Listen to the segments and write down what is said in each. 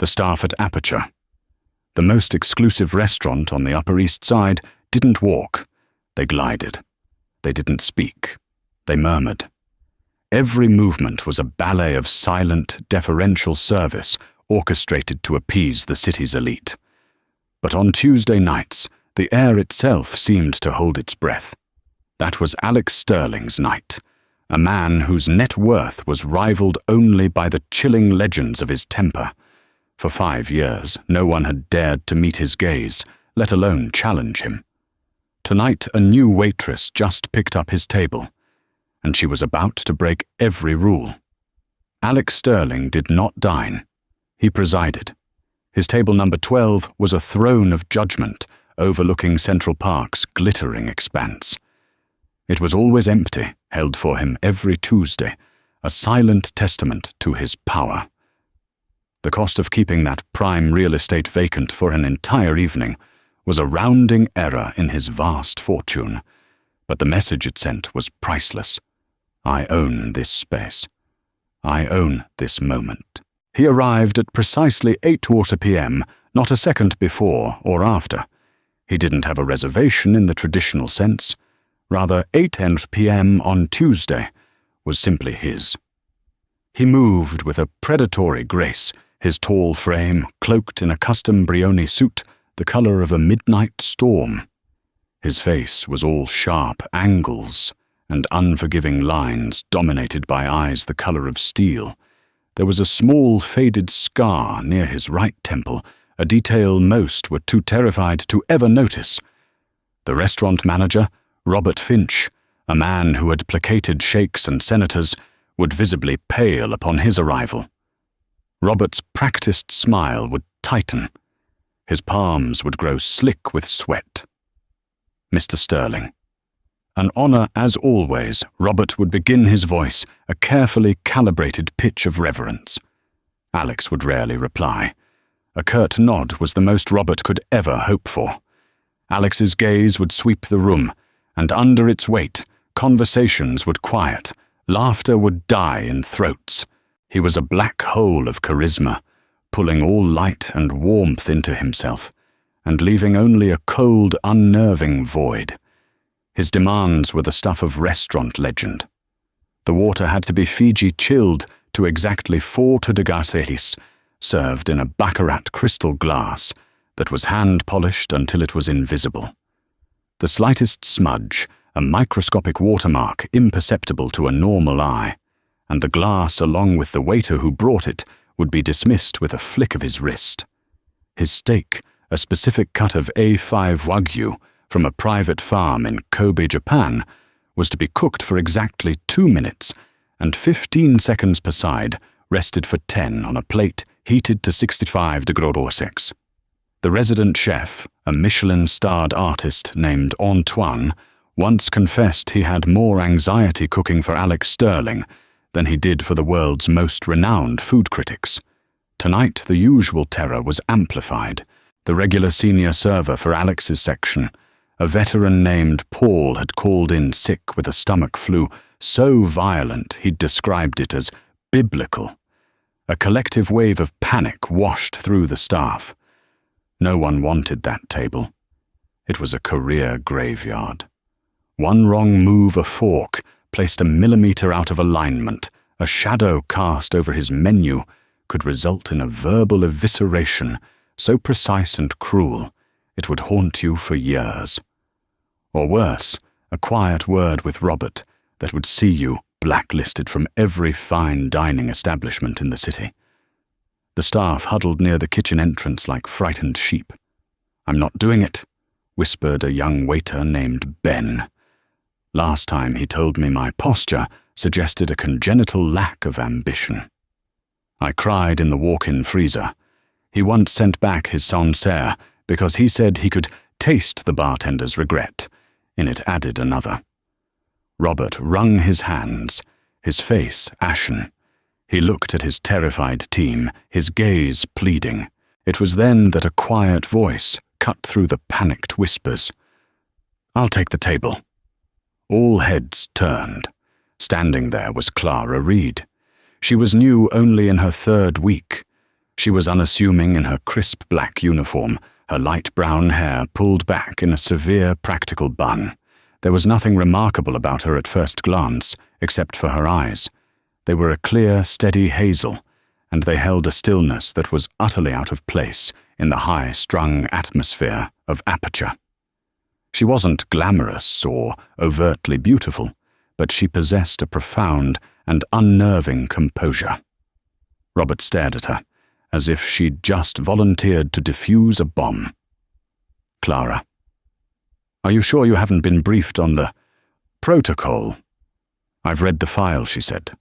the staff at Aperture. The most exclusive restaurant on the Upper East Side didn't walk. They glided. They didn't speak. They murmured. Every movement was a ballet of silent, deferential service orchestrated to appease the city's elite. But on Tuesday nights, the air itself seemed to hold its breath. That was Alex Sterling's night, a man whose net worth was rivaled only by the chilling legends of his temper. For 5 years, no one had dared to meet his gaze, let alone challenge him. Tonight, a new waitress just picked up his table, and she was about to break every rule. Alex Sterling did not dine. He presided. His table number 12 was a throne of judgment overlooking Central Park's glittering expanse. It was always empty, held for him every Tuesday, a silent testament to his power. The cost of keeping that prime real estate vacant for an entire evening was a rounding error in his vast fortune, but the message it sent was priceless. I own this space. I own this moment. He arrived at precisely 8:15 p.m., not a second before or after. He didn't have a reservation in the traditional sense. Rather, 8:10 p.m. on Tuesday was simply his. He moved with a predatory grace, his tall frame cloaked in a custom Brioni suit, the color of a midnight storm. His face was all sharp angles and unforgiving lines dominated by eyes the color of steel. There was a small faded scar near his right temple, a detail most were too terrified to ever notice. The restaurant manager, Robert Finch, a man who had placated sheikhs and senators, would visibly pale upon his arrival. Robert's practiced smile would tighten. His palms would grow slick with sweat. Mr. Sterling. An honor as always, Robert would begin his voice, a carefully calibrated pitch of reverence. Alex would rarely reply. A curt nod was the most Robert could ever hope for. Alex's gaze would sweep the room, and under its weight, conversations would quiet, laughter would die in throats. He was a black hole of charisma, pulling all light and warmth into himself, and leaving only a cold, unnerving void. His demands were the stuff of restaurant legend. The water had to be Fiji chilled to exactly 4 Todagaselis, served in a baccarat crystal glass that was hand-polished until it was invisible. The slightest smudge, a microscopic watermark imperceptible to a normal eye, and the glass along with the waiter who brought it would be dismissed with a flick of his wrist. His steak, a specific cut of A5 Wagyu from a private farm in Kobe, Japan, was to be cooked for exactly 2 minutes, and 15 seconds per side, rested for 10 on a plate heated to 65 degrees. The resident chef, a Michelin-starred artist named Antoine, once confessed he had more anxiety cooking for Alex Sterling than he did for the world's most renowned food critics. Tonight, the usual terror was amplified. The regular senior server for Alex's section, a veteran named Paul, had called in sick with a stomach flu, so violent he'd described it as biblical. A collective wave of panic washed through the staff. No one wanted that table. It was a career graveyard. One wrong move, a fork, placed a millimeter out of alignment, a shadow cast over his menu, could result in a verbal evisceration so precise and cruel it would haunt you for years. Or worse, a quiet word with Robert that would see you blacklisted from every fine dining establishment in the city. The staff huddled near the kitchen entrance like frightened sheep. "I'm not doing it," whispered a young waiter named Ben. Last time he told me my posture suggested a congenital lack of ambition. I cried in the walk-in freezer. He once sent back his Sancerre because he said he could taste the bartender's regret. In it added another. Robert wrung his hands, his face ashen. He looked at his terrified team, his gaze pleading. It was then that a quiet voice cut through the panicked whispers. "I'll take the table." All heads turned. Standing there was Clara Reed. She was new only in her 3rd week. She was unassuming in her crisp black uniform, her light brown hair pulled back in a severe practical bun. There was nothing remarkable about her at first glance, except for her eyes. They were a clear, steady hazel, and they held a stillness that was utterly out of place in the high-strung atmosphere of Aperture. She wasn't glamorous or overtly beautiful, but she possessed a profound and unnerving composure. Robert stared at her, as if she'd just volunteered to defuse a bomb. "Clara, are you sure you haven't been briefed on the protocol?" "I've read the file," she said.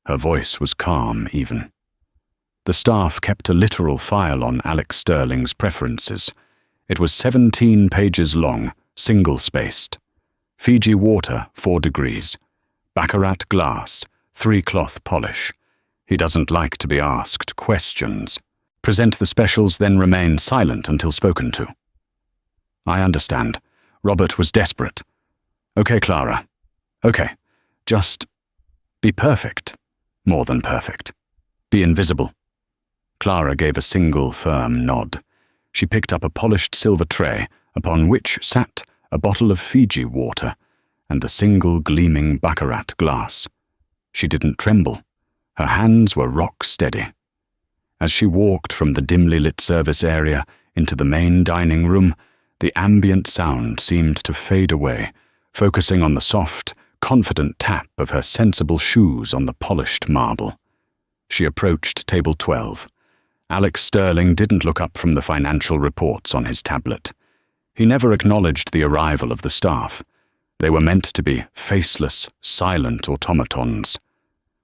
Her voice was calm, even. The staff kept a literal file on Alex Sterling's preferences. It was 17 pages long, single-spaced. Fiji water, 4 degrees. Baccarat glass, 3-cloth polish. He doesn't like to be asked questions. Present the specials, then remain silent until spoken to. "I understand." Robert was desperate. "Okay, Clara. Okay. Just be perfect. More than perfect. Be invisible." Clara gave a single firm nod. She picked up a polished silver tray, upon which sat a bottle of Fiji water and the single gleaming baccarat glass. She didn't tremble. Her hands were rock steady. As she walked from the dimly lit service area into the main dining room, the ambient sound seemed to fade away, focusing on the soft, confident tap of her sensible shoes on the polished marble. She approached table 12. Alex Sterling didn't look up from the financial reports on his tablet. He never acknowledged the arrival of the staff. They were meant to be faceless, silent automatons.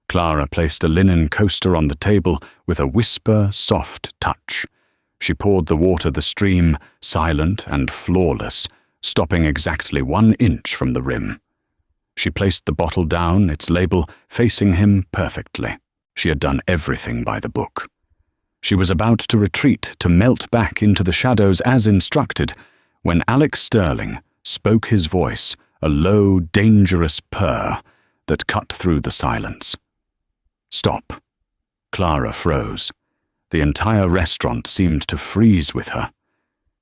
Clara placed a linen coaster on the table with a whisper, soft touch. She poured the water the stream, silent and flawless, stopping exactly 1 inch from the rim. She placed the bottle down, its label facing him perfectly. She had done everything by the book. She was about to retreat, to melt back into the shadows as instructed, when Alex Sterling spoke, his voice a low, dangerous purr that cut through the silence. "Stop." Clara froze. The entire restaurant seemed to freeze with her.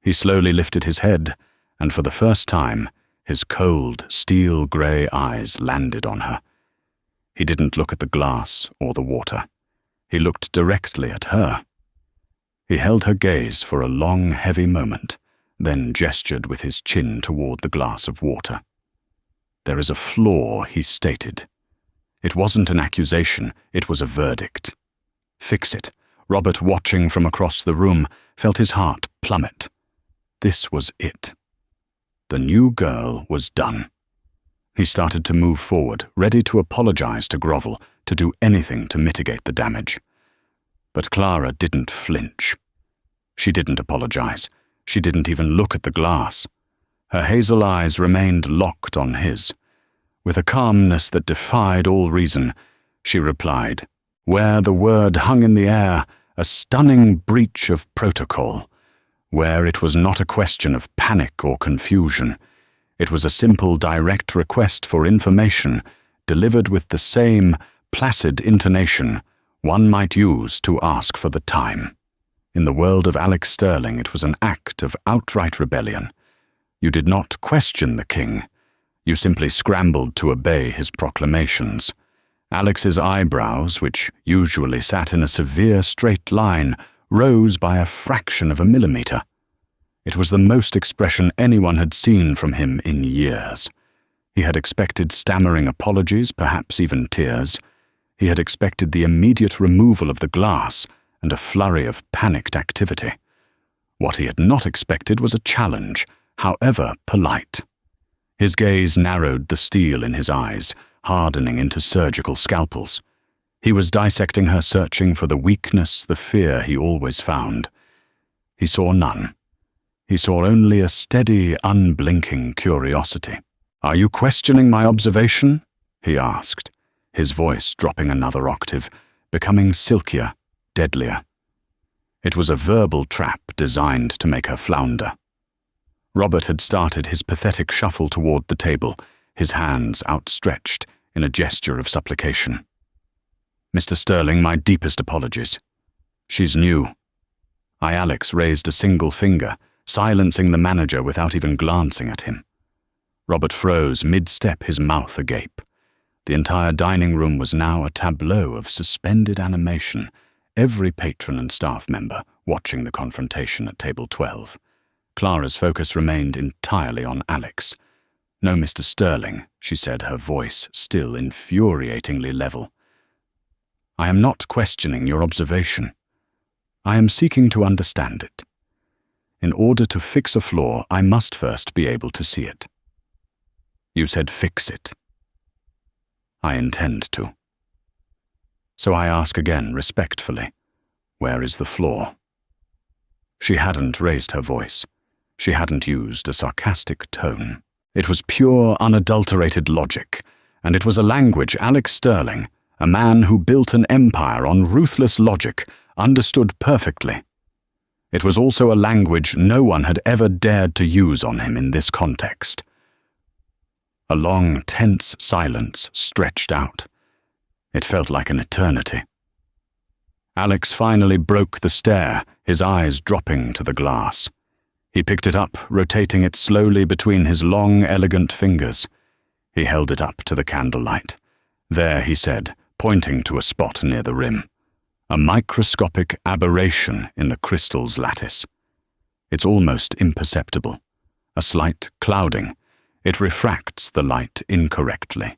He slowly lifted his head, and for the first time, his cold, steel-grey eyes landed on her. He didn't look at the glass or the water. He looked directly at her. He held her gaze for a long, heavy moment, then gestured with his chin toward the glass of water. "There is a flaw," he stated. It wasn't an accusation, it was a verdict. "Fix it." Robert, watching from across the room, felt his heart plummet. This was it. The new girl was done. He started to move forward, ready to apologize, to grovel, to do anything to mitigate the damage. But Clara didn't flinch. She didn't apologize. She didn't even look at the glass. Her hazel eyes remained locked on his. With a calmness that defied all reason, she replied, where the word hung in the air, a stunning breach of protocol, where it was not a question of panic or confusion. It was a simple, direct request for information, delivered with the same placid intonation one might use to ask for the time. In the world of Alex Sterling, it was an act of outright rebellion. You did not question the king. You simply scrambled to obey his proclamations. Alex's eyebrows, which usually sat in a severe straight line, rose by a fraction of a millimeter. It was the most expression anyone had seen from him in years. He had expected stammering apologies, perhaps even tears. He had expected the immediate removal of the glass and a flurry of panicked activity. What he had not expected was a challenge, however polite. His gaze narrowed the steel in his eyes, hardening into surgical scalpels. He was dissecting her, searching for the weakness, the fear he always found. He saw none. He saw only a steady, unblinking curiosity. "Are you questioning my observation?" he asked, his voice dropping another octave, becoming silkier, deadlier. It was a verbal trap designed to make her flounder. Robert had started his pathetic shuffle toward the table, his hands outstretched in a gesture of supplication. "Mr. Sterling, my deepest apologies. She's new. Alex raised a single finger, silencing the manager without even glancing at him. Robert froze mid-step, his mouth agape. The entire dining room was now a tableau of suspended animation, every patron and staff member watching the confrontation at table 12. Clara's focus remained entirely on Alex. "No, Mr. Sterling," she said, her voice still infuriatingly level. "I am not questioning your observation. I am seeking to understand it. In order to fix a flaw, I must first be able to see it." "You said fix it." "I intend to. So I ask again, respectfully, where is the flaw?" She hadn't raised her voice. She hadn't used a sarcastic tone. It was pure, unadulterated logic, and it was a language Alex Sterling, a man who built an empire on ruthless logic, understood perfectly. It was also a language no one had ever dared to use on him in this context. A long, tense silence stretched out. It felt like an eternity. Alex finally broke the stare, his eyes dropping to the glass. He picked it up, rotating it slowly between his long, elegant fingers. He held it up to the candlelight. "There," he said, pointing to a spot near the rim. "A microscopic aberration in the crystal's lattice. It's almost imperceptible. A slight clouding. It refracts the light incorrectly.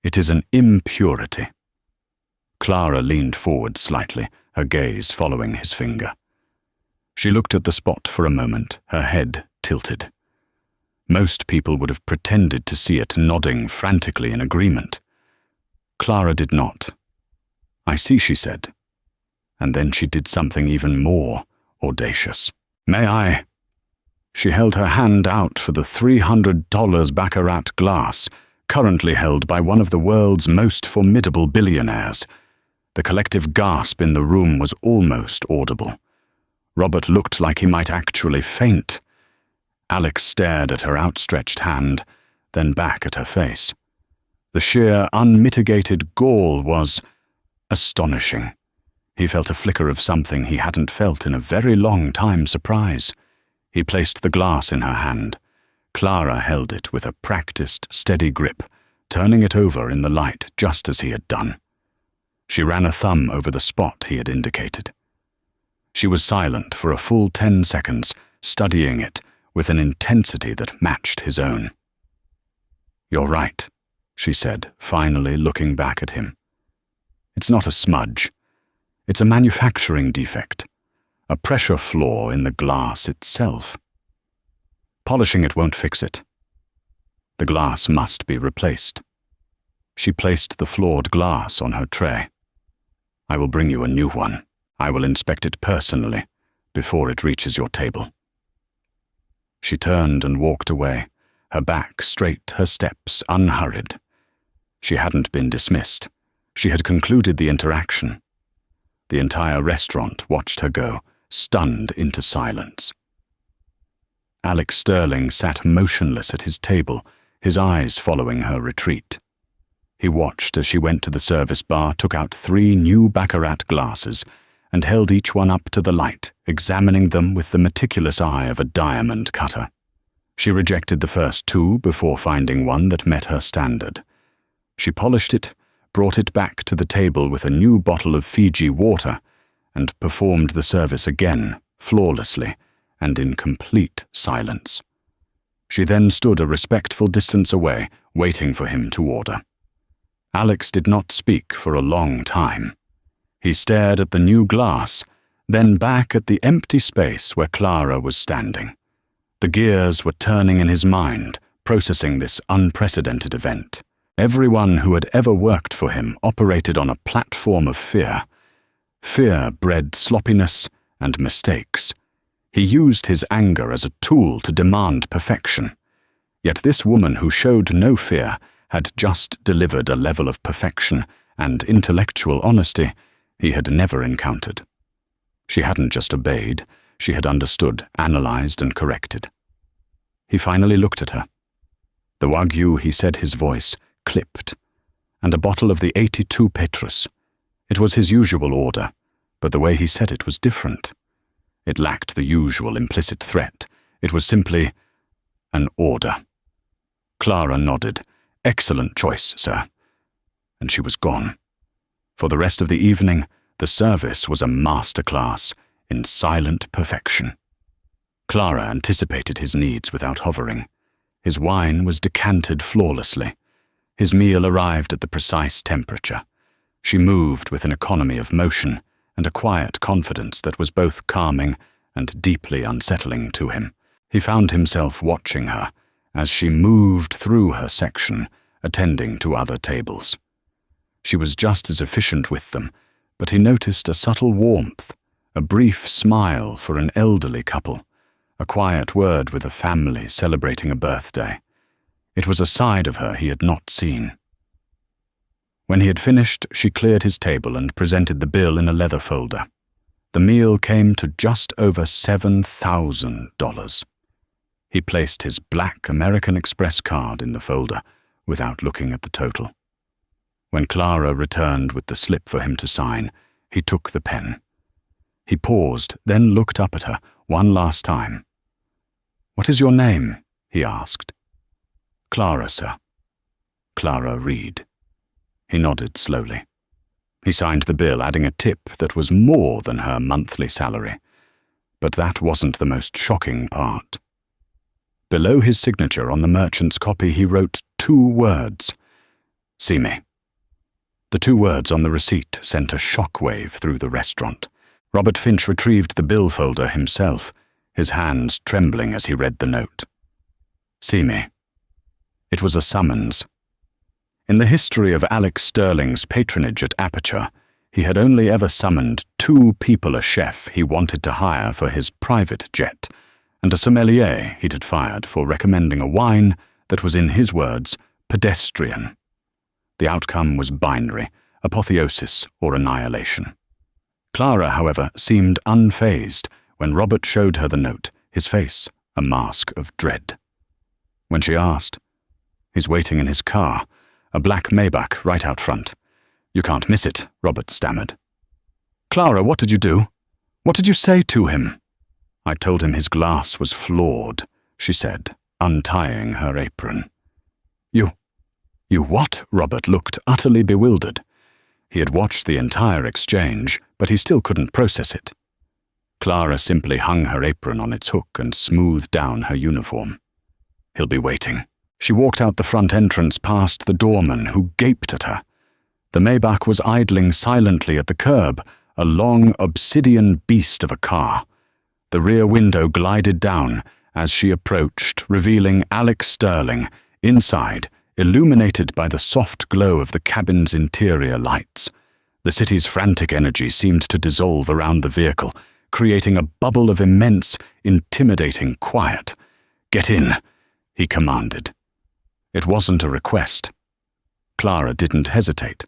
It is an impurity." Clara leaned forward slightly, her gaze following his finger. She looked at the spot for a moment, her head tilted. Most people would have pretended to see it, nodding frantically in agreement. Clara did not. "I see," she said. And then she did something even more audacious. "May I?" She held her hand out for the $300 baccarat glass, currently held by one of the world's most formidable billionaires. The collective gasp in the room was almost audible. Robert looked like he might actually faint. Alex stared at her outstretched hand, then back at her face. The sheer, unmitigated gall was astonishing. He felt a flicker of something he hadn't felt in a very long time: surprise. He placed the glass in her hand. Clara held it with a practiced, steady grip, turning it over in the light just as he had done. She ran a thumb over the spot he had indicated. She was silent for a full 10 seconds, studying it with an intensity that matched his own. "You're right," she said, finally looking back at him. "It's not a smudge. It's a manufacturing defect, a pressure flaw in the glass itself. Polishing it won't fix it. The glass must be replaced." She placed the flawed glass on her tray. "I will bring you a new one. I will inspect it personally before it reaches your table." She turned and walked away, her back straight, her steps unhurried. She hadn't been dismissed. She had concluded the interaction. The entire restaurant watched her go, stunned into silence. Alex Sterling sat motionless at his table, his eyes following her retreat. He watched as she went to the service bar, took out 3 new baccarat glasses, and held each one up to the light, examining them with the meticulous eye of a diamond cutter. She rejected the first 2 before finding one that met her standard. She polished it, brought it back to the table with a new bottle of Fiji water, and performed the service again, flawlessly, and in complete silence. She then stood a respectful distance away, waiting for him to order. Alex did not speak for a long time. He stared at the new glass, then back at the empty space where Clara was standing. The gears were turning in his mind, processing this unprecedented event. Everyone who had ever worked for him operated on a platform of fear. Fear bred sloppiness and mistakes. He used his anger as a tool to demand perfection. Yet this woman who showed no fear had just delivered a level of perfection and intellectual honesty he had never encountered. She hadn't just obeyed, she had understood, analyzed, and corrected. He finally looked at her. The Wagyu, he said, his voice, clipped, and a bottle of the 82 Petrus. It was his usual order, but the way he said it was different. It lacked the usual implicit threat. It was simply an order. Clara nodded. "Excellent choice, sir." And she was gone. For the rest of the evening, the service was a masterclass in silent perfection. Clara anticipated his needs without hovering. His wine was decanted flawlessly. His meal arrived at the precise temperature. She moved with an economy of motion and a quiet confidence that was both calming and deeply unsettling to him. He found himself watching her as she moved through her section, attending to other tables. She was just as efficient with them, but he noticed a subtle warmth, a brief smile for an elderly couple, a quiet word with a family celebrating a birthday. It was a side of her he had not seen. When he had finished, she cleared his table and presented the bill in a leather folder. The meal came to just over $7,000. He placed his black American Express card in the folder without looking at the total. When Clara returned with the slip for him to sign, he took the pen. He paused, then looked up at her one last time. "What is your name?" he asked. "Clara, sir." "Clara Reed." He nodded slowly. He signed the bill, adding a tip that was more than her monthly salary. But that wasn't the most shocking part. Below his signature on the merchant's copy, he wrote 2 words. "See me." The 2 words on the receipt sent a shockwave through the restaurant. Robert Finch retrieved the bill folder himself, his hands trembling as he read the note. "See me." It was a summons. In the history of Alex Sterling's patronage at Aperture, he had only ever summoned 2 people: a chef he wanted to hire for his private jet, and a sommelier he'd had fired for recommending a wine that was, in his words, pedestrian. The outcome was binary, apotheosis or annihilation. Clara, however, seemed unfazed when Robert showed her the note, his face a mask of dread. When she asked, "He's waiting in his car, a black Maybach right out front." "You can't miss it," Robert stammered. "Clara, what did you do? What did you say to him?" "I told him his glass was flawed," she said, untying her apron. You what?" Robert looked utterly bewildered. He had watched the entire exchange, but he still couldn't process it. Clara simply hung her apron on its hook and smoothed down her uniform. "He'll be waiting." She walked out the front entrance past the doorman, who gaped at her. The Maybach was idling silently at the curb, a long obsidian beast of a car. The rear window glided down as she approached, revealing Alex Sterling, inside, illuminated by the soft glow of the cabin's interior lights. The city's frantic energy seemed to dissolve around the vehicle, creating a bubble of immense, intimidating quiet. "Get in," he commanded. It wasn't a request. Clara didn't hesitate.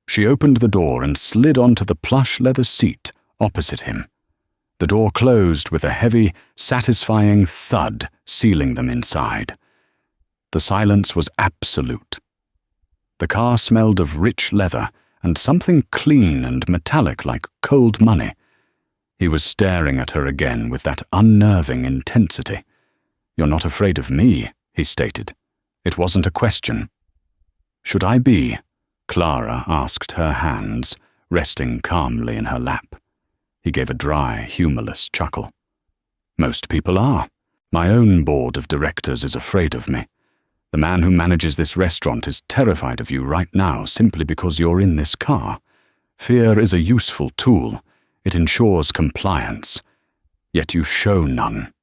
She opened the door and slid onto the plush leather seat opposite him. The door closed with a heavy, satisfying thud, sealing them inside. The silence was absolute. The car smelled of rich leather and something clean and metallic like cold money. He was staring at her again with that unnerving intensity. "You're not afraid of me," he stated. It wasn't a question. "Should I be?" Clara asked, her hands resting calmly in her lap. He gave a dry, humorless chuckle. "Most people are. My own board of directors is afraid of me. The man who manages this restaurant is terrified of you right now simply because you're in this car. Fear is a useful tool. It ensures compliance. Yet you show none."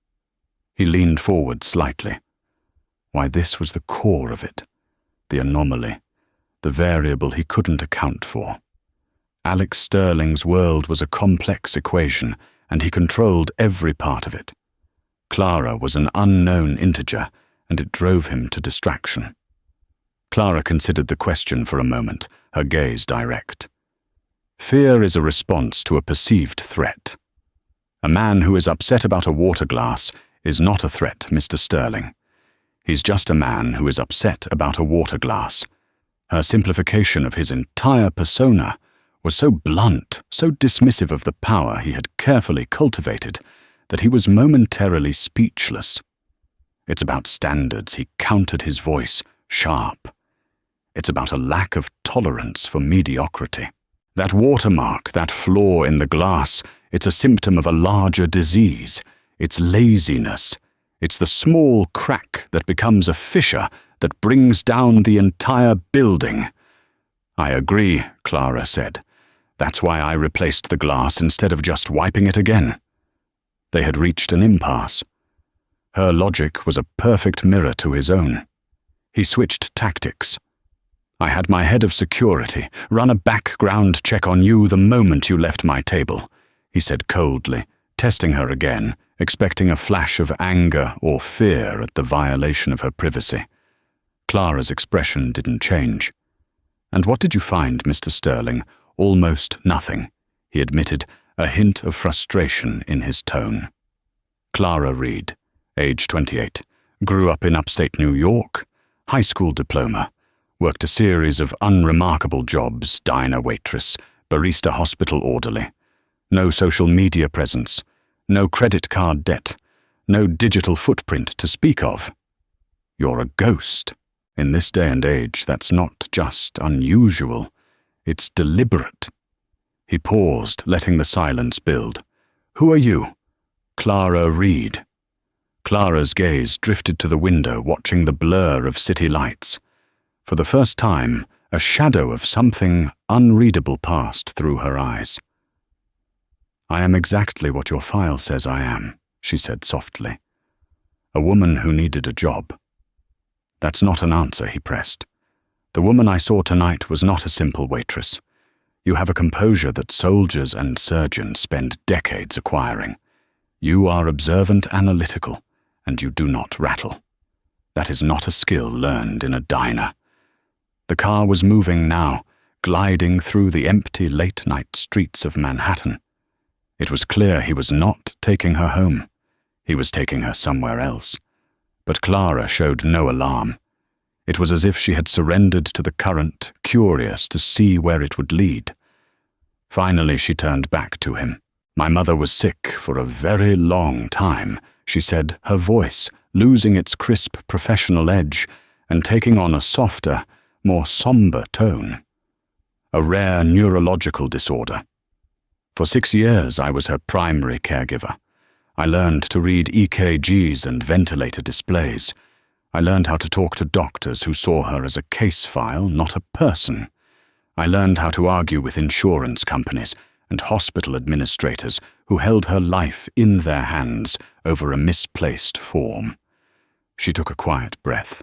He leaned forward slightly. Why, this was the core of it. The anomaly. The variable he couldn't account for. Alex Sterling's world was a complex equation, and he controlled every part of it. Clara was an unknown integer, and it drove him to distraction. Clara considered the question for a moment, her gaze direct. Fear is a response to a perceived threat. A man who is upset about a water glass is not a threat, Mr. Sterling. He's just a man who is upset about a water glass. Her simplification of his entire persona was so blunt, so dismissive of the power he had carefully cultivated, that he was momentarily speechless. It's about standards, he countered, his voice sharp. It's about a lack of tolerance for mediocrity. That watermark, that flaw in the glass, it's a symptom of a larger disease. It's laziness. It's the small crack that becomes a fissure that brings down the entire building. I agree, Clara said. That's why I replaced the glass instead of just wiping it again. They had reached an impasse. Her logic was a perfect mirror to his own. He switched tactics. I had my head of security run a background check on you the moment you left my table, he said coldly, testing her again, expecting a flash of anger or fear at the violation of her privacy. Clara's expression didn't change. And what did you find, Mr. Sterling? Almost nothing, he admitted, a hint of frustration in his tone. Clara Reed, age 28, grew up in upstate New York, high school diploma, worked a series of unremarkable jobs, diner waitress, barista hospital orderly. No social media presence, no credit card debt, no digital footprint to speak of. You're a ghost. In this day and age, that's not just unusual, it's deliberate. He paused, letting the silence build. Who are you? Clara Reed. Clara's gaze drifted to the window, watching the blur of city lights. For the first time, a shadow of something unreadable passed through her eyes. I am exactly what your file says I am, she said softly. A woman who needed a job. That's not an answer, he pressed. The woman I saw tonight was not a simple waitress. You have a composure that soldiers and surgeons spend decades acquiring. You are observant, analytical, and you do not rattle. That is not a skill learned in a diner. The car was moving now, gliding through the empty late-night streets of Manhattan. It was clear he was not taking her home. He was taking her somewhere else. But Clara showed no alarm. It was as if she had surrendered to the current, curious to see where it would lead. Finally, she turned back to him. My mother was sick for a very long time, she said, her voice losing its crisp professional edge and taking on a softer, more somber tone. A rare neurological disorder. For 6 years, I was her primary caregiver. I learned to read EKGs and ventilator displays. I learned how to talk to doctors who saw her as a case file, not a person. I learned how to argue with insurance companies and hospital administrators who held her life in their hands over a misplaced form. She took a quiet breath.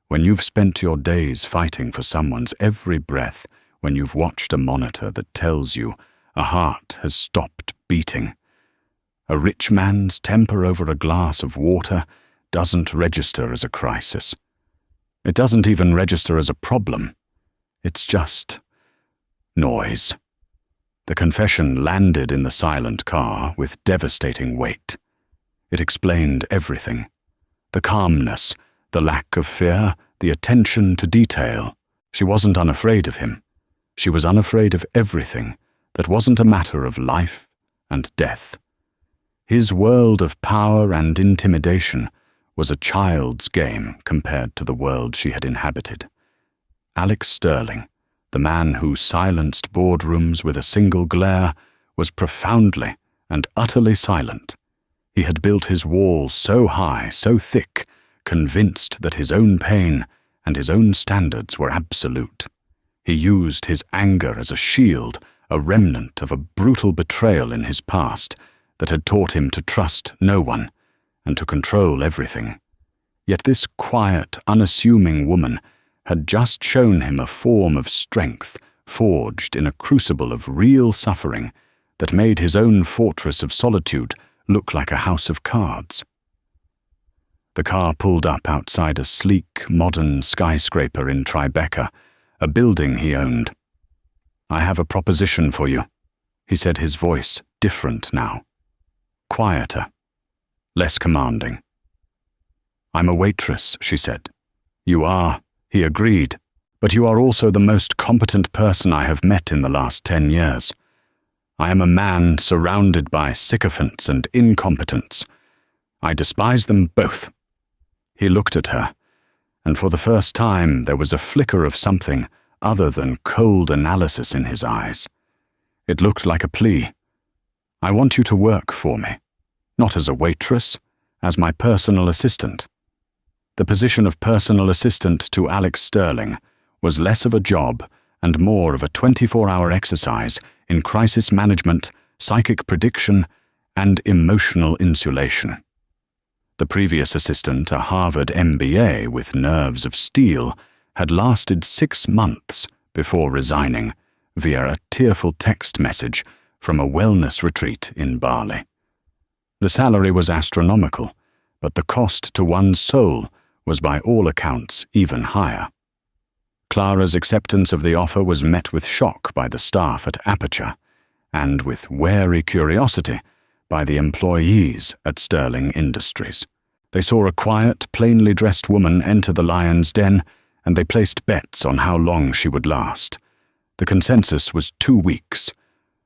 When you've spent your days fighting for someone's every breath, when you've watched a monitor that tells you a heart has stopped beating, a rich man's temper over a glass of water doesn't register as a crisis. It doesn't even register as a problem. It's just noise. The confession landed in the silent car with devastating weight. It explained everything. The calmness, the lack of fear, the attention to detail. She wasn't unafraid of him. She was unafraid of everything that wasn't a matter of life and death. His world of power and intimidation was a child's game compared to the world she had inhabited. Alex Sterling, the man who silenced boardrooms with a single glare, was profoundly and utterly silent. He had built his walls so high, so thick, convinced that his own pain and his own standards were absolute. He used his anger as a shield, a remnant of a brutal betrayal in his past that had taught him to trust no one and to control everything. Yet this quiet, unassuming woman had just shown him a form of strength forged in a crucible of real suffering that made his own fortress of solitude look like a house of cards. The car pulled up outside a sleek, modern skyscraper in Tribeca, a building he owned. I have a proposition for you, he said, his voice different now. Quieter, less commanding. I'm a waitress, she said. You are, he agreed, But you are also the most competent person I have met in the last 10 years. I am a man surrounded by sycophants and incompetents. I despise them both." He looked at her, and for the first time there was a flicker of something other than cold analysis in his eyes. It looked like a plea. "I want you to work for me, not as a waitress, as my personal assistant." The position of personal assistant to Alex Sterling was less of a job and more of a 24-hour exercise in crisis management, psychic prediction, and emotional insulation. The previous assistant, a Harvard MBA with nerves of steel, had lasted 6 months before resigning via a tearful text message from a wellness retreat in Bali. The salary was astronomical, but the cost to one's soul was by all accounts even higher. Clara's acceptance of the offer was met with shock by the staff at Aperture, and with wary curiosity by the employees at Sterling Industries. They saw a quiet, plainly dressed woman enter the lion's den, and they placed bets on how long she would last. The consensus was 2 weeks.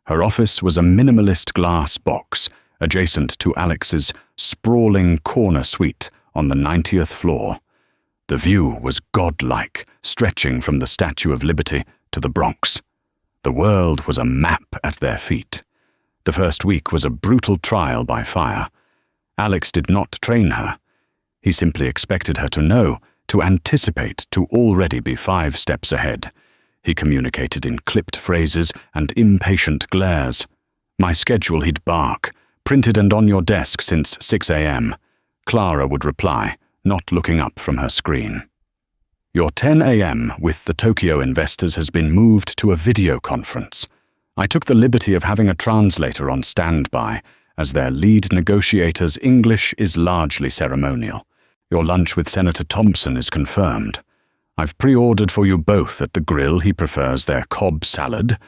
Her office was a minimalist glass box adjacent to Alex's sprawling corner suite on the 90th floor. The view was godlike, stretching from the Statue of Liberty to the Bronx. The world was a map at their feet. The first week was a brutal trial by fire. Alex did not train her. He simply expected her to know, to anticipate, to already be 5 steps ahead. He communicated in clipped phrases and impatient glares. "My schedule," he'd bark, "printed and on your desk since 6 a.m. Clara would reply, not looking up from her screen. "Your 10 a.m. with the Tokyo investors has been moved to a video conference. I took the liberty of having a translator on standby, as their lead negotiator's English is largely ceremonial. Your lunch with Senator Thompson is confirmed. I've pre-ordered for you both at the grill. He prefers their Cobb salad,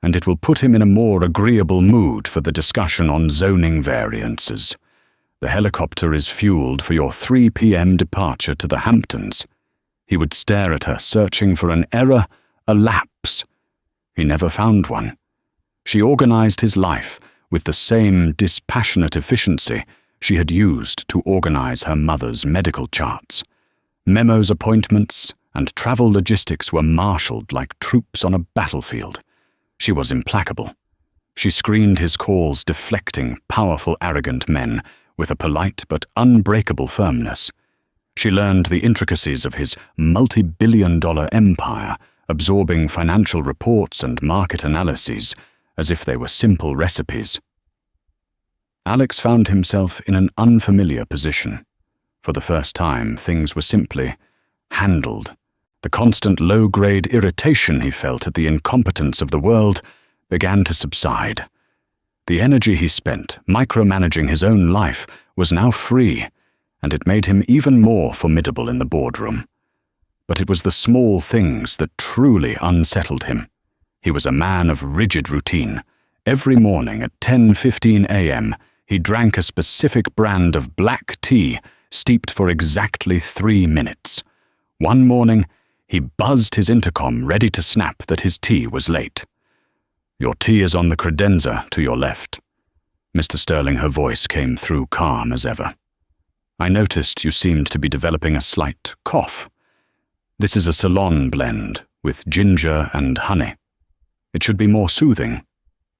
and it will put him in a more agreeable mood for the discussion on zoning variances. The helicopter is fueled for your 3 p.m. departure to the Hamptons." He would stare at her, searching for an error, a lapse. He never found one. She organized his life with the same dispassionate efficiency she had used to organize her mother's medical charts. Memos, appointments, and travel logistics were marshaled like troops on a battlefield. She was implacable. She screened his calls, deflecting powerful, arrogant men with a polite but unbreakable firmness. She learned the intricacies of his multi-billion-dollar empire, absorbing financial reports and market analyses as if they were simple recipes. Alex found himself in an unfamiliar position. For the first time, things were simply handled. The constant low-grade irritation he felt at the incompetence of the world began to subside. The energy he spent micromanaging his own life was now free, and it made him even more formidable in the boardroom. But it was the small things that truly unsettled him. He was a man of rigid routine. Every morning at 10:15 a.m., he drank a specific brand of black tea steeped for exactly 3 minutes. One morning, he buzzed his intercom, ready to snap that his tea was late. "Your tea is on the credenza to your left." Mr. Sterling, her voice came through calm as ever. "I noticed you seemed to be developing a slight cough. This is a Ceylon blend with ginger and honey. It should be more soothing."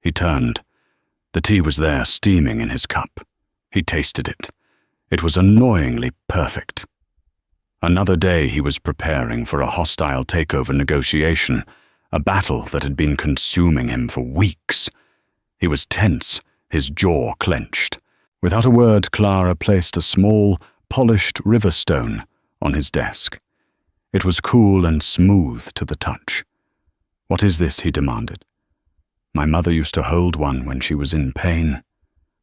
He turned. The tea was there, steaming in his cup. He tasted it. It was annoyingly perfect. Another day he was preparing for a hostile takeover negotiation, a battle that had been consuming him for weeks. He was tense, his jaw clenched. Without a word, Clara placed a small, polished river stone on his desk. It was cool and smooth to the touch. "What is this?" he demanded. "My mother used to hold one when she was in pain,"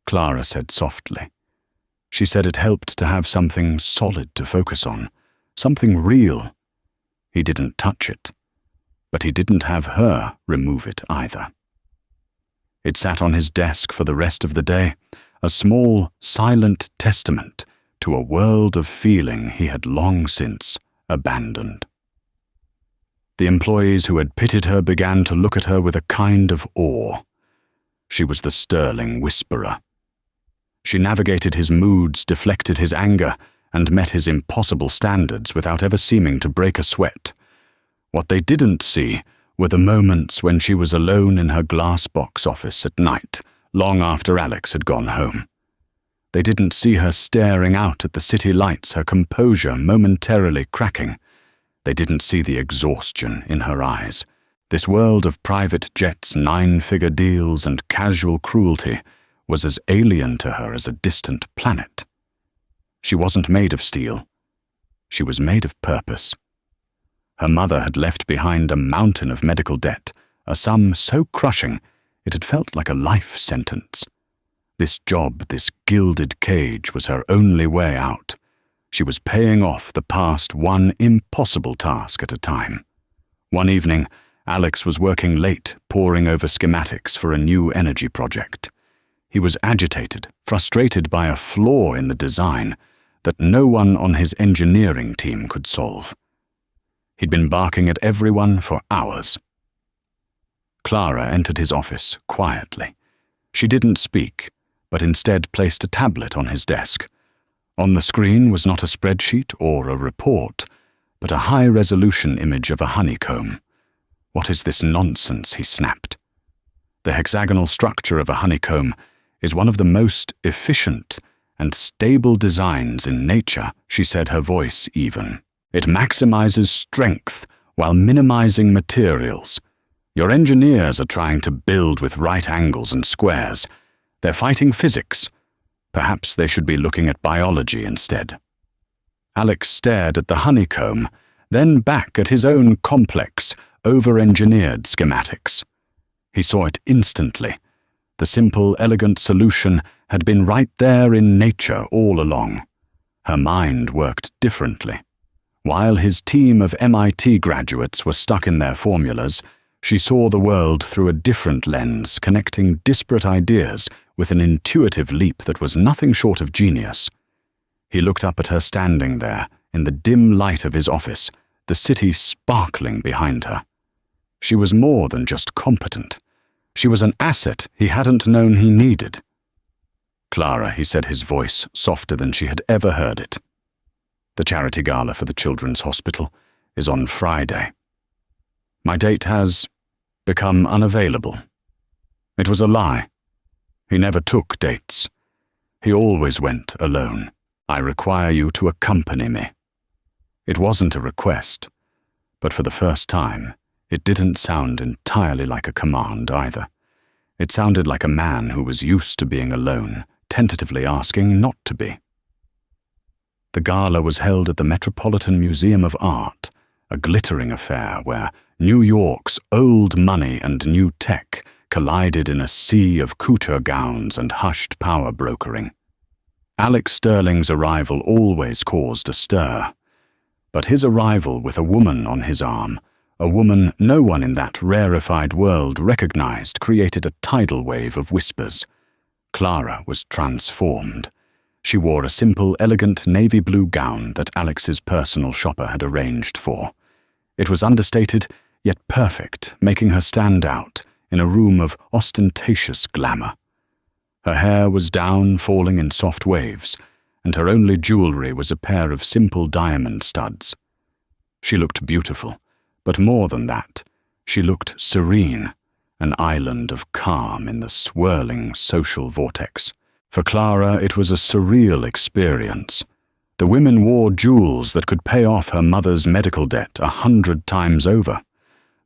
Clara said softly. She said it helped to have something solid to focus on, something real. He didn't touch it, but he didn't have her remove it either. It sat on his desk for the rest of the day, a small, silent testament to a world of feeling he had long since abandoned. The employees who had pitied her began to look at her with a kind of awe. She was the sterling whisperer. She navigated his moods, deflected his anger, and met his impossible standards without ever seeming to break a sweat. What they didn't see were the moments when she was alone in her glass box office at night, long after Alex had gone home. They didn't see her staring out at the city lights, her composure momentarily cracking. They didn't see the exhaustion in her eyes. This world of private jets, 9-figure deals, and casual cruelty was as alien to her as a distant planet. She wasn't made of steel. She was made of purpose. Her mother had left behind a mountain of medical debt, a sum so crushing it had felt like a life sentence. This job, this gilded cage, was her only way out. She was paying off the past one impossible task at a time. One evening, Alex was working late, poring over schematics for a new energy project. He was agitated, frustrated by a flaw in the design that no one on his engineering team could solve. He'd been barking at everyone for hours. Clara entered his office quietly. She didn't speak, but instead placed a tablet on his desk. On the screen was not a spreadsheet or a report, but a high-resolution image of a honeycomb. "What is this nonsense?" he snapped. The hexagonal structure of a honeycomb is one of the most efficient and stable designs in nature, she said, her voice even. It maximizes strength while minimizing materials. Your engineers are trying to build with right angles and squares. They're fighting physics. Perhaps they should be looking at biology instead. Alex stared at the honeycomb, then back at his own complex, over-engineered schematics. He saw it instantly. The simple, elegant solution had been right there in nature all along. Her mind worked differently. While his team of MIT graduates were stuck in their formulas, she saw the world through a different lens, connecting disparate ideas with an intuitive leap that was nothing short of genius. He looked up at her standing there, in the dim light of his office, the city sparkling behind her. She was more than just competent. She was an asset he hadn't known he needed. "Clara," he said, his voice softer than she had ever heard it. "The charity gala for the Children's Hospital is on Friday. My date has become unavailable." It was a lie. He never took dates. He always went alone. "I require you to accompany me." It wasn't a request, but for the first time, it didn't sound entirely like a command either. It sounded like a man who was used to being alone, tentatively asking not to be. The gala was held at the Metropolitan Museum of Art, a glittering affair where New York's old money and new tech collided in a sea of couture gowns and hushed power brokering. Alex Sterling's arrival always caused a stir, but his arrival with a woman on his arm, a woman no one in that rarefied world recognized, created a tidal wave of whispers. Clara was transformed. She wore a simple, elegant navy blue gown that Alex's personal shopper had arranged for. It was understated, yet perfect, making her stand out in a room of ostentatious glamour. Her hair was down, falling in soft waves, and her only jewelry was a pair of simple diamond studs. She looked beautiful, but more than that, she looked serene, an island of calm in the swirling social vortex. For Clara, it was a surreal experience. The women wore jewels that could pay off her mother's medical debt 100 times over.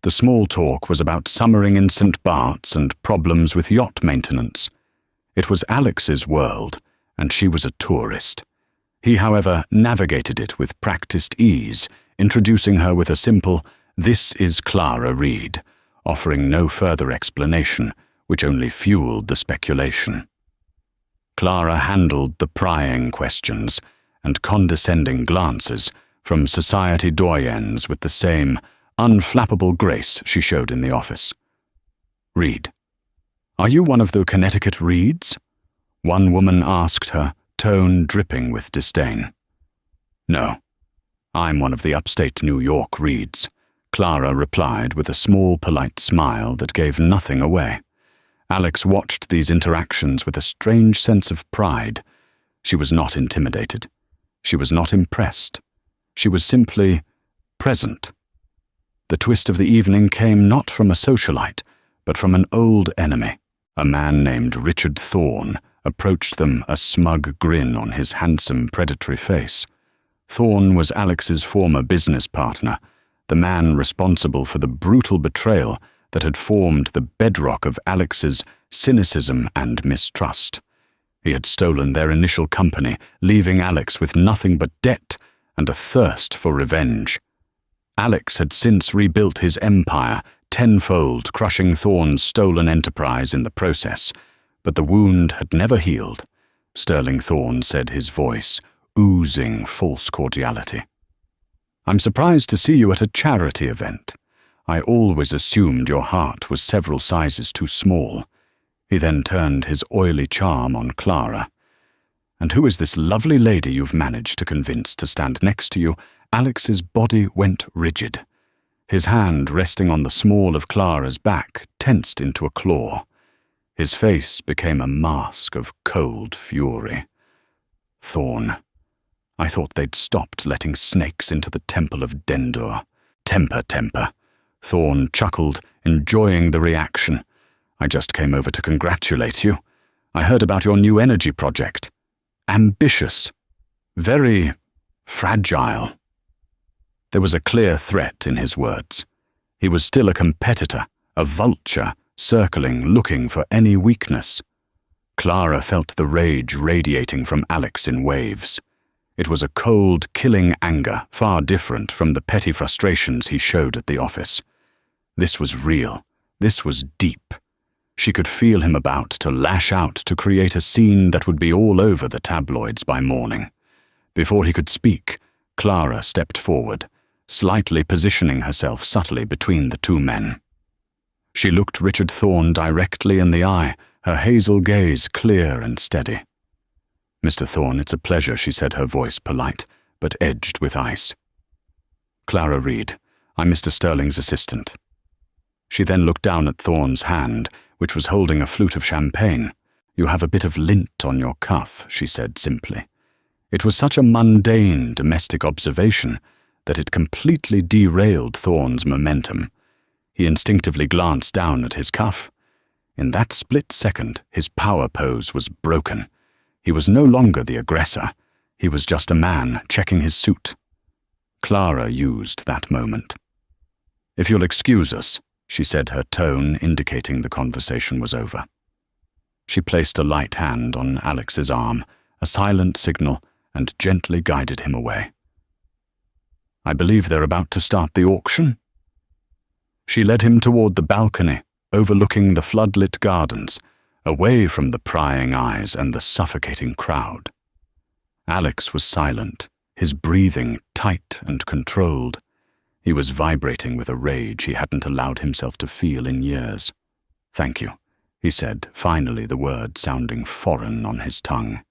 The small talk was about summering in St. Bart's and problems with yacht maintenance. It was Alex's world, and she was a tourist. He, however, navigated it with practiced ease, introducing her with a simple, "This is Clara Reed," offering no further explanation, which only fueled the speculation. Clara handled the prying questions and condescending glances from society doyens with the same unflappable grace she showed in the office. "Reed, are you one of the Connecticut Reeds?" one woman asked her, tone dripping with disdain. "No, I'm one of the upstate New York Reeds," Clara replied with a small, polite smile that gave nothing away. Alex watched these interactions with a strange sense of pride. She was not intimidated. She was not impressed. She was simply present. The twist of the evening came not from a socialite, but from an old enemy. A man named Richard Thorne approached them, a smug grin on his handsome, predatory face. Thorne was Alex's former business partner, the man responsible for the brutal betrayal that had formed the bedrock of Alex's cynicism and mistrust. He had stolen their initial company, leaving Alex with nothing but debt and a thirst for revenge. Alex had since rebuilt his empire tenfold, crushing Thorne's stolen enterprise in the process, but the wound had never healed. Sterling Thorne said, his voice oozing false cordiality. "I'm surprised to see you at a charity event. I always assumed your heart was several sizes too small." He then turned his oily charm on Clara. "And who is this lovely lady you've managed to convince to stand next to you?" Alex's body went rigid. His hand, resting on the small of Clara's back, tensed into a claw. His face became a mask of cold fury. "Thorne, I thought they'd stopped letting snakes into the temple of Dendur." Temper. Thorne chuckled, enjoying the reaction. "I just came over to congratulate you. I heard about your new energy project. Ambitious. Very fragile." There was a clear threat in his words. He was still a competitor, a vulture, circling, looking for any weakness. Clara felt the rage radiating from Alex in waves. It was a cold, killing anger, far different from the petty frustrations he showed at the office. This was real. This was deep. She could feel him about to lash out to create a scene that would be all over the tabloids by morning. Before he could speak, Clara stepped forward, slightly positioning herself subtly between the two men. She looked Richard Thorne directly in the eye, her hazel gaze clear and steady. "Mr. Thorne, it's a pleasure," she said, her voice polite, but edged with ice. "Clara Reed, I'm Mr. Sterling's assistant." She then looked down at Thorne's hand, which was holding a flute of champagne. "You have a bit of lint on your cuff," she said simply. It was such a mundane domestic observation that it completely derailed Thorne's momentum. He instinctively glanced down at his cuff. In that split second, his power pose was broken. He was no longer the aggressor. He was just a man checking his suit. Clara used that moment. "If you'll excuse us," she said, her tone indicating the conversation was over. She placed a light hand on Alex's arm, a silent signal, and gently guided him away. "I believe they're about to start the auction." She led him toward the balcony, overlooking the floodlit gardens, away from the prying eyes and the suffocating crowd. Alex was silent, his breathing tight and controlled. He was vibrating with a rage he hadn't allowed himself to feel in years. "Thank you," he said, finally the word sounding foreign on his tongue.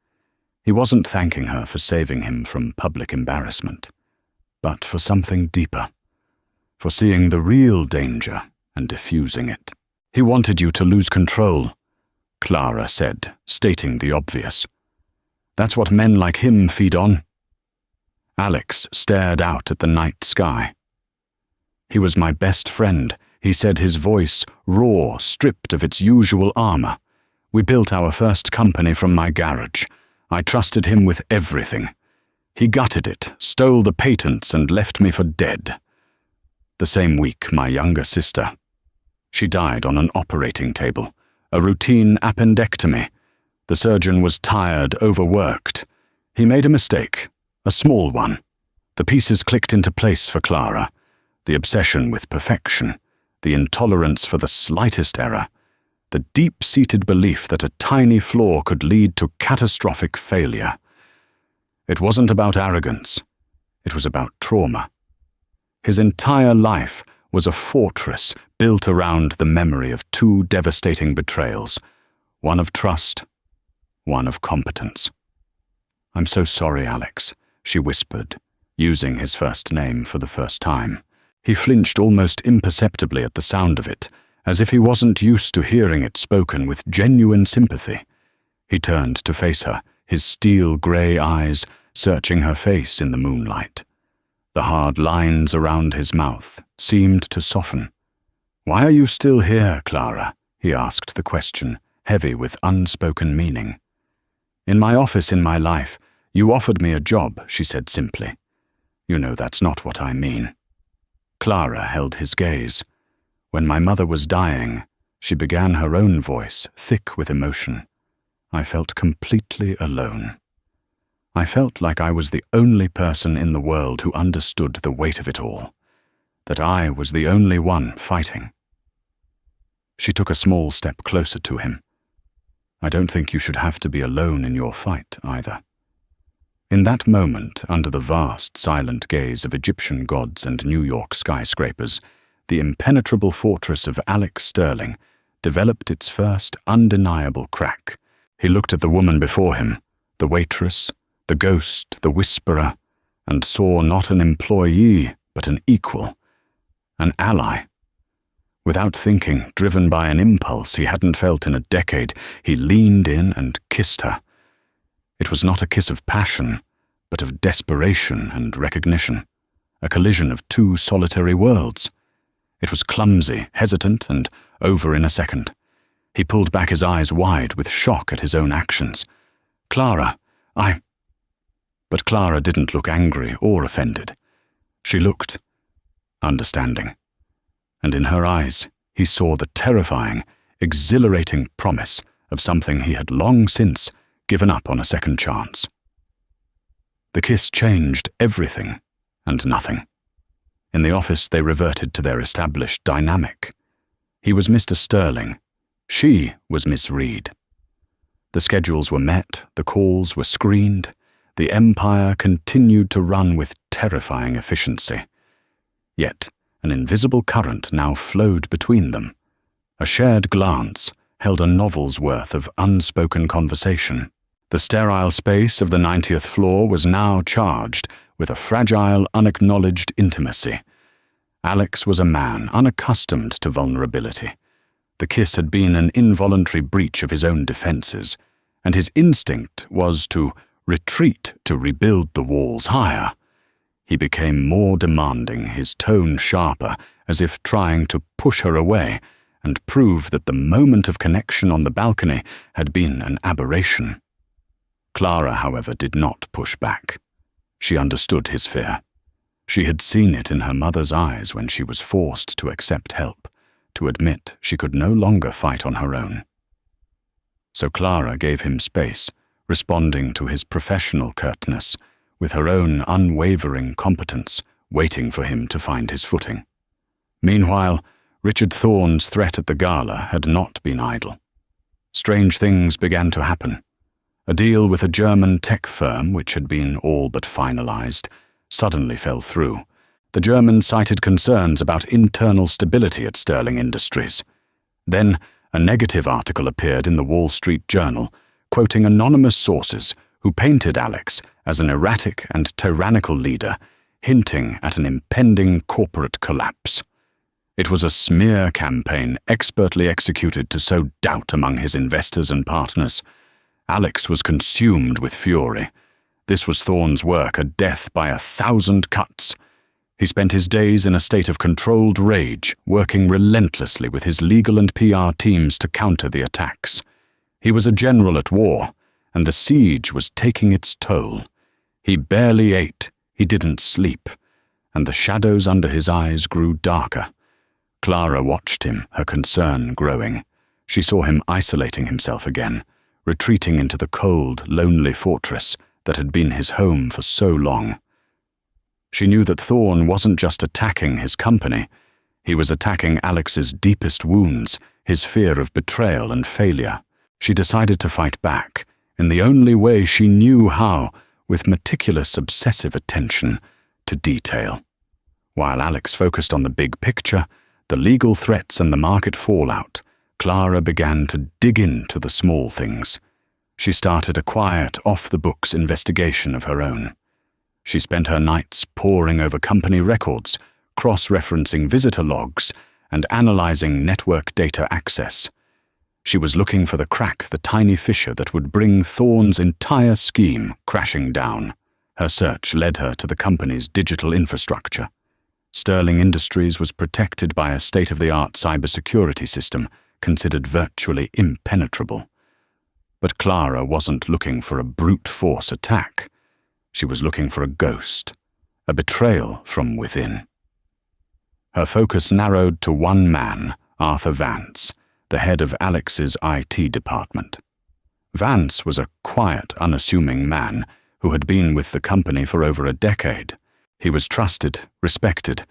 He wasn't thanking her for saving him from public embarrassment, but for something deeper, for seeing the real danger and diffusing it. "He wanted you to lose control," Clara said, stating the obvious. "That's what men like him feed on." Alex stared out at the night sky. "He was my best friend," he said, his voice raw, stripped of its usual armor. "We built our first company from my garage. I trusted him with everything. He gutted it, stole the patents, and left me for dead. The same week, my younger sister. She died on an operating table, a routine appendectomy. The surgeon was tired, overworked. He made a mistake, a small one. The pieces clicked into place for Clara. The obsession with perfection, the intolerance for the slightest error, the deep-seated belief that a tiny flaw could lead to catastrophic failure. It wasn't about arrogance. It was about trauma. His entire life was a fortress built around the memory of two devastating betrayals, one of trust, one of competence. "I'm so sorry, Alex," she whispered, using his first name for the first time. He flinched almost imperceptibly at the sound of it, as if he wasn't used to hearing it spoken with genuine sympathy. He turned to face her, his steel-grey eyes searching her face in the moonlight. The hard lines around his mouth seemed to soften. "Why are you still here, Clara?" he asked the question, heavy with unspoken meaning. "In my office in my life, you offered me a job," she said simply. "You know that's not what I mean." Clara held his gaze. "When my mother was dying," she began, her own voice thick with emotion, "I felt completely alone. I felt like I was the only person in the world who understood the weight of it all, that I was the only one fighting." She took a small step closer to him. "I don't think you should have to be alone in your fight, either." In that moment, under the vast, silent gaze of Egyptian gods and New York skyscrapers, the impenetrable fortress of Alex Sterling developed its first undeniable crack. He looked at the woman before him, the waitress, the ghost, the whisperer, and saw not an employee, but an equal, an ally. Without thinking, driven by an impulse he hadn't felt in a decade, he leaned in and kissed her. It was not a kiss of passion, but of desperation and recognition, a collision of two solitary worlds. It was clumsy, hesitant, and over in a second. He pulled back his eyes wide with shock at his own actions. "Clara, But Clara didn't look angry or offended. She looked understanding. And in her eyes, he saw the terrifying, exhilarating promise of something he had long since given up on a second chance. The kiss changed everything and nothing. In the office, they reverted to their established dynamic. He was Mr. Sterling. She was Miss Reed. The schedules were met, the calls were screened, the empire continued to run with terrifying efficiency. Yet, an invisible current now flowed between them. A shared glance held a novel's worth of unspoken conversation. The sterile space of the 90th floor was now charged with a fragile, unacknowledged intimacy. Alex was a man unaccustomed to vulnerability. The kiss had been an involuntary breach of his own defenses, and his instinct was to retreat to rebuild the walls higher. He became more demanding, his tone sharper, as if trying to push her away and prove that the moment of connection on the balcony had been an aberration. Clara, however, did not push back. She understood his fear. She had seen it in her mother's eyes when she was forced to accept help, to admit she could no longer fight on her own. So Clara gave him space, responding to his professional curtness, with her own unwavering competence, waiting for him to find his footing. Meanwhile, Richard Thorne's threat at the gala had not been idle. Strange things began to happen. A deal with a German tech firm, which had been all but finalized, suddenly fell through. The Germans cited concerns about internal stability at Sterling Industries. Then, a negative article appeared in the Wall Street Journal, quoting anonymous sources who painted Alex as an erratic and tyrannical leader, hinting at an impending corporate collapse. It was a smear campaign expertly executed to sow doubt among his investors and partners. Alex was consumed with fury. This was Thorne's work, a death by 1,000 cuts. He spent his days in a state of controlled rage, working relentlessly with his legal and PR teams to counter the attacks. He was a general at war, and the siege was taking its toll. He barely ate, he didn't sleep, and the shadows under his eyes grew darker. Clara watched him, her concern growing. She saw him isolating himself again, retreating into the cold, lonely fortress that had been his home for so long. She knew that Thorne wasn't just attacking his company. He was attacking Alex's deepest wounds, his fear of betrayal and failure. She decided to fight back, in the only way she knew how, with meticulous, obsessive attention to detail. While Alex focused on the big picture, the legal threats and the market fallout, Clara began to dig into the small things. She started a quiet, off-the-books investigation of her own. She spent her nights poring over company records, cross-referencing visitor logs and analyzing network data access. She was looking for the crack, the tiny fissure that would bring Thorne's entire scheme crashing down. Her search led her to the company's digital infrastructure. Sterling Industries was protected by a state-of-the-art cybersecurity system considered virtually impenetrable. But Clara wasn't looking for a brute force attack. She was looking for a ghost, a betrayal from within. Her focus narrowed to one man, Arthur Vance, the head of Alex's IT department. Vance was a quiet, unassuming man who had been with the company for over a decade. He was trusted, respected,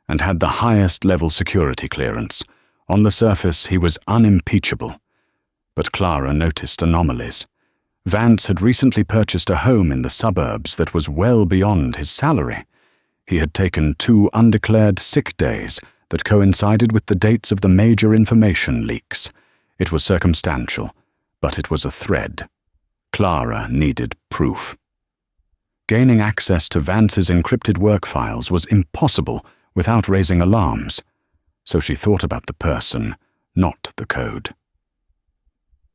and had the highest-level security clearance. On the surface, he was unimpeachable. But Clara noticed anomalies. Vance had recently purchased a home in the suburbs that was well beyond his salary. He had taken 2 undeclared sick days that coincided with the dates of the major information leaks. It was circumstantial, but it was a thread. Clara needed proof. Gaining access to Vance's encrypted work files was impossible without raising alarms, so she thought about the person, not the code.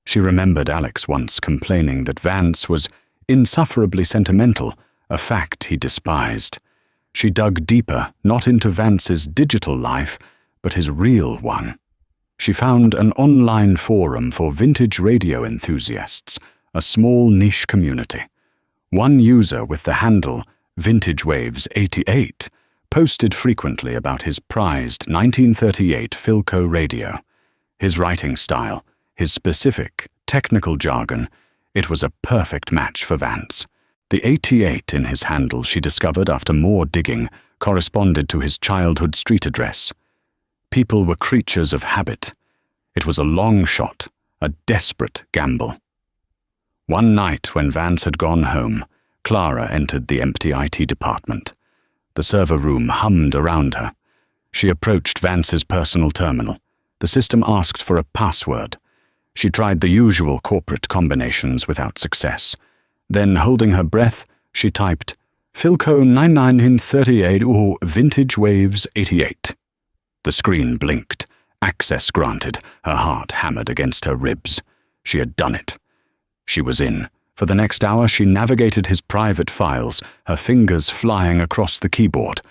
She remembered Alex once complaining that Vance was insufferably sentimental, a fact he despised. She dug deeper, not into Vance's digital life, but his real one. She found an online forum for vintage radio enthusiasts, a small niche community. One user with the handle VintageWaves88 posted frequently about his prized 1938 Philco radio. His writing style, his specific, technical jargon, it was a perfect match for Vance. The 88 in his handle, she discovered after more digging, corresponded to his childhood street address. People were creatures of habit. It was a long shot, a desperate gamble. One night when Vance had gone home, Clara entered the empty IT department. The server room hummed around her. She approached Vance's personal terminal. The system asked for a password. She tried the usual corporate combinations without success. Then, holding her breath, she typed, Philco 9938 or Vintage Waves 88. The screen blinked. Access granted. Her heart hammered against her ribs. She had done it. She was in. For the next hour, she navigated his private files, her fingers flying across the keyboard.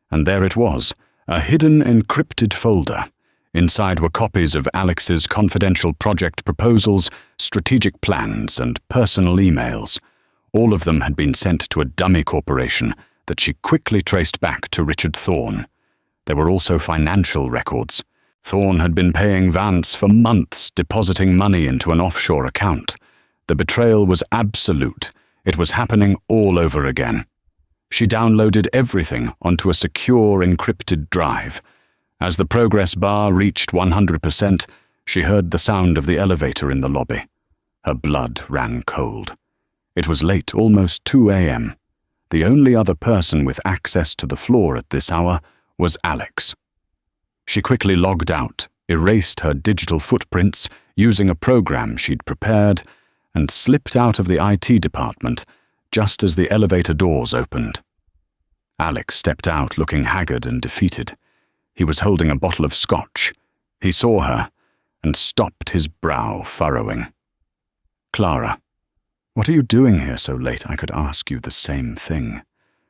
And there it was, a hidden encrypted folder. Inside were copies of Alex's confidential project proposals, strategic plans, and personal emails. All of them had been sent to a dummy corporation that she quickly traced back to Richard Thorne. There were also financial records. Thorne had been paying Vance for months, depositing money into an offshore account. The betrayal was absolute. It was happening all over again. She downloaded everything onto a secure encrypted drive. As the progress bar reached 100%, she heard the sound of the elevator in the lobby. Her blood ran cold. It was late, almost 2 a.m. The only other person with access to the floor at this hour was Alex. She quickly logged out, erased her digital footprints using a program she'd prepared, and slipped out of the IT department just as the elevator doors opened. Alex stepped out looking haggard and defeated. He was holding a bottle of scotch. He saw her and stopped, his brow furrowing. Clara, what are you doing here so late? I could ask you the same thing,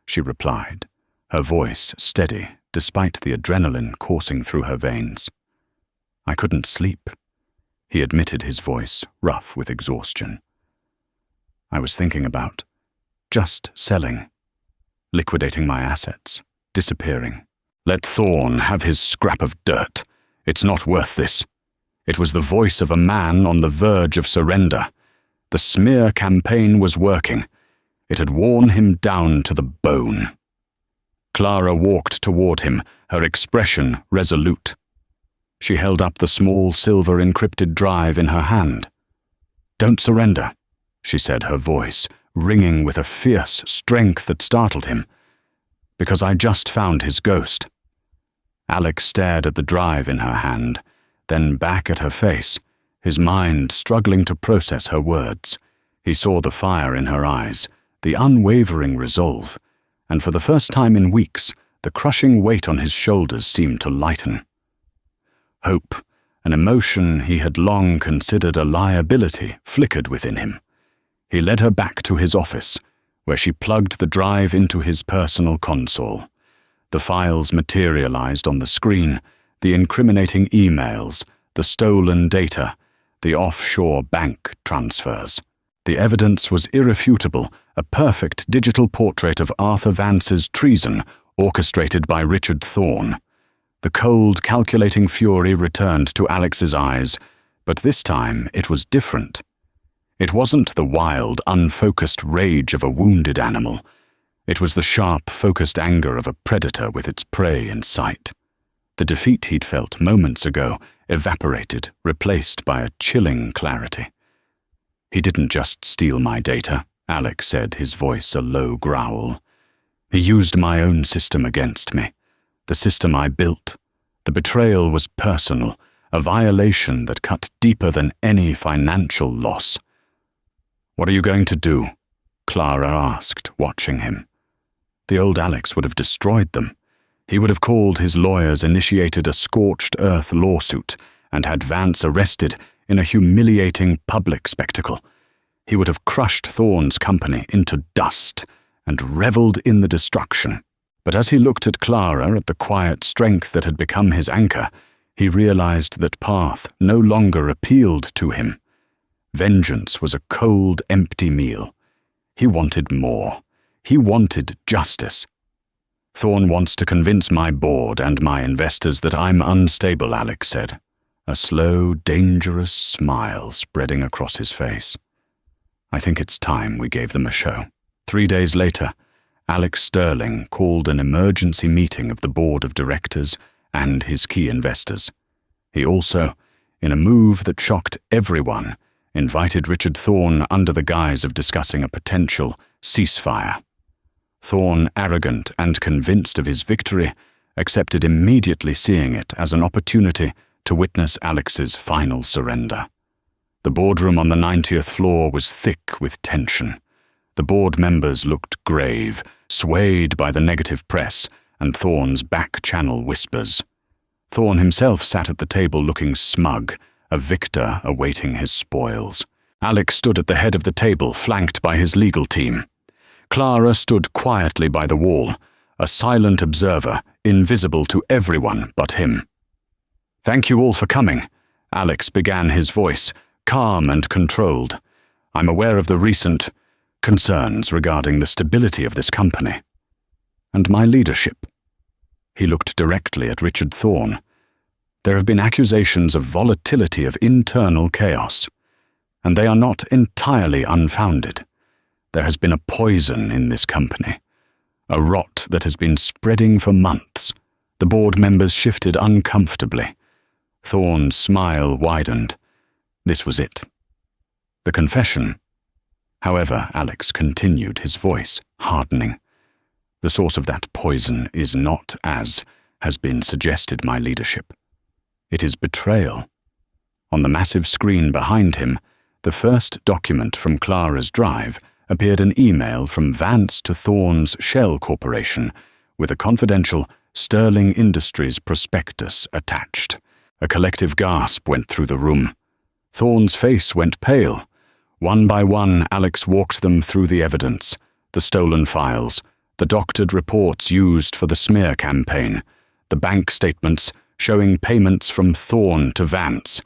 she replied, her voice steady despite the adrenaline coursing through her veins. I couldn't sleep, he admitted, his voice rough with exhaustion. I was thinking about just selling, liquidating my assets, disappearing. Let Thorne have his scrap of dirt. It's not worth this. It was the voice of a man on the verge of surrender. The smear campaign was working. It had worn him down to the bone. Clara walked toward him, her expression resolute. She held up the small silver encrypted drive in her hand. Don't surrender, she said, her voice ringing with a fierce strength that startled him. Because I just found his ghost. Alex stared at the drive in her hand, then back at her face, his mind struggling to process her words. He saw the fire in her eyes, the unwavering resolve, and for the first time in weeks, the crushing weight on his shoulders seemed to lighten. Hope, an emotion he had long considered a liability, flickered within him. He led her back to his office, where she plugged the drive into his personal console. The files materialized on the screen, the incriminating emails, the stolen data, the offshore bank transfers. The evidence was irrefutable, a perfect digital portrait of Arthur Vance's treason, orchestrated by Richard Thorne. The cold, calculating fury returned to Alex's eyes, but this time it was different. It wasn't the wild, unfocused rage of a wounded animal. It was the sharp, focused anger of a predator with its prey in sight. The defeat he'd felt moments ago evaporated, replaced by a chilling clarity. "He didn't just steal my data," Alex said, his voice a low growl. "He used my own system against me. The system I built. The betrayal was personal, a violation that cut deeper than any financial loss." "What are you going to do?" Clara asked, watching him. The old Alex would have destroyed them. He would have called his lawyers, initiated a scorched earth lawsuit, and had Vance arrested in a humiliating public spectacle. He would have crushed Thorne's company into dust and reveled in the destruction. But as he looked at Clara, at the quiet strength that had become his anchor, he realized that path no longer appealed to him. Vengeance was a cold, empty meal. He wanted more. He wanted justice. "Thorne wants to convince my board and my investors that I'm unstable," Alex said, a slow, dangerous smile spreading across his face. "I think it's time we gave them a show." 3 days later, Alex Sterling called an emergency meeting of the board of directors and his key investors. He also, in a move that shocked everyone, invited Richard Thorne under the guise of discussing a potential ceasefire. Thorne, arrogant and convinced of his victory, accepted, immediately seeing it as an opportunity to witness Alex's final surrender. The boardroom on the 90th floor was thick with tension. The board members looked grave, swayed by the negative press and Thorne's back-channel whispers. Thorne himself sat at the table looking smug, a victor awaiting his spoils. Alex stood at the head of the table, flanked by his legal team. Clara stood quietly by the wall, a silent observer, invisible to everyone but him. "Thank you all for coming," Alex began, his voice calm and controlled. "I'm aware of the recent concerns regarding the stability of this company. And my leadership." He looked directly at Richard Thorne. "There have been accusations of volatility, of internal chaos, and they are not entirely unfounded. There has been a poison in this company, a rot that has been spreading for months." The board members shifted uncomfortably. Thorne's smile widened. This was it. The confession. However, Alex continued, his voice hardening. "The source of that poison is not, as has been suggested, my leadership. It is betrayal." On the massive screen behind him, the first document from Clara's drive, appeared an email from Vance to Thorne's Shell Corporation with a confidential Sterling Industries prospectus attached. A collective gasp went through the room. Thorne's face went pale. One by one, Alex walked them through the evidence, the stolen files, the doctored reports used for the smear campaign, the bank statements showing payments from Thorne to Vance.